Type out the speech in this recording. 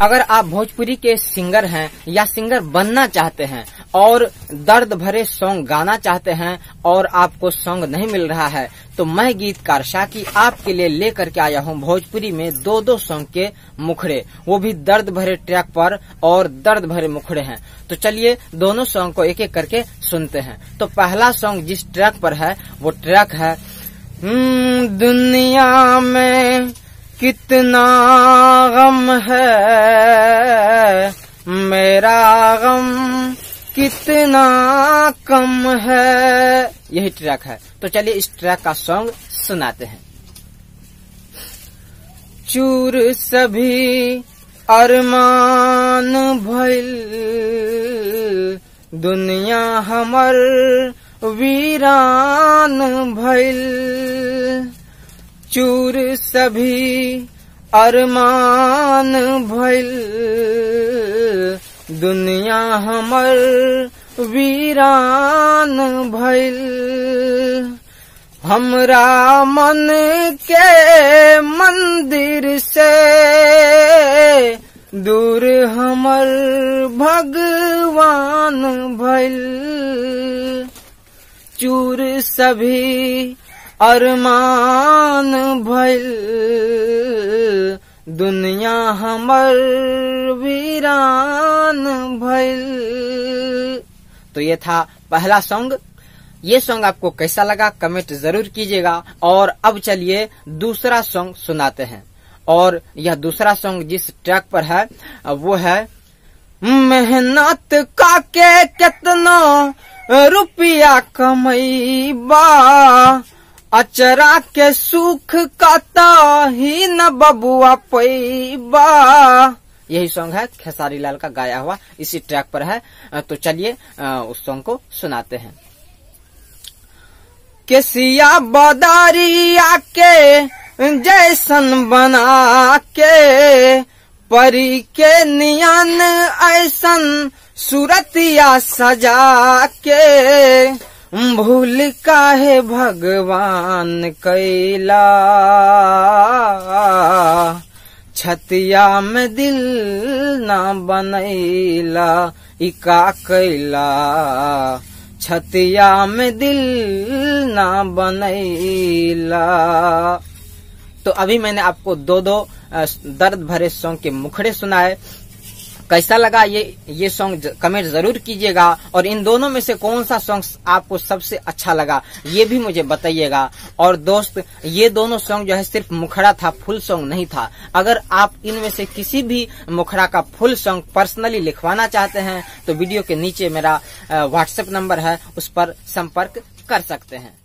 अगर आप भोजपुरी के सिंगर हैं या सिंगर बनना चाहते हैं और दर्द भरे सॉन्ग गाना चाहते हैं और आपको सॉन्ग नहीं मिल रहा है, तो मैं गीतकार शाकी आपके लिए लेकर के आया हूं भोजपुरी में दो सॉन्ग के मुखड़े, वो भी दर्द भरे ट्रैक पर और दर्द भरे मुखड़े हैं। तो चलिए दोनों सॉन्ग को एक एक करके सुनते हैं। तो पहला सॉन्ग जिस ट्रैक पर है वो ट्रैक है दुनिया में कितना गम है, मेरा गम कितना कम है, यही ट्रैक है। तो चलिए इस ट्रैक का सॉन्ग सुनाते हैं। चूर सभी अरमान भइल, दुनिया हमर वीरान भइल, चूर सभी अरमान भइल, दुनिया हमर वीरान भइल, हमरा मन के मंदिर से दूर हमर भगवान भइल, चूर सभी अरमान भइल, दुनिया हमर वीरान भइल। तो ये था पहला सॉन्ग। ये सॉन्ग आपको कैसा लगा कमेंट जरूर कीजिएगा। और अब चलिए दूसरा सॉन्ग सुनाते हैं। और यह दूसरा सॉन्ग जिस ट्रैक पर है वो है मेहनत का के कितना रुपया कमैबा, अचरा के सुख का ही न बबुआ पैबा। यही सॉन्ग है खेसारी लाल का गाया हुआ, इसी ट्रैक पर है। तो चलिए उस सॉन्ग को सुनाते हैं। केसिया बदारिया के जैसन बना के, परी के नियन ऐसन सूरतिया सजा के, भूल काहे भगवान कैला, छतिया में दिल ना बनैला, इका कैला, छतिया में दिल ना बनैला। तो अभी मैंने आपको दो दर्द भरे सॉन्ग के मुखड़े सुनाए। कैसा लगा ये सॉन्ग कमेंट जरूर कीजिएगा। और इन दोनों में से कौन सा सॉन्ग आपको सबसे अच्छा लगा ये भी मुझे बताइएगा। और दोस्त ये दोनों सॉन्ग जो है सिर्फ मुखड़ा था, फुल सॉन्ग नहीं था। अगर आप इनमें से किसी भी मुखड़ा का फुल सॉन्ग पर्सनली लिखवाना चाहते हैं तो वीडियो के नीचे मेरा व्हाट्सएप नंबर है, उस पर संपर्क कर सकते हैं।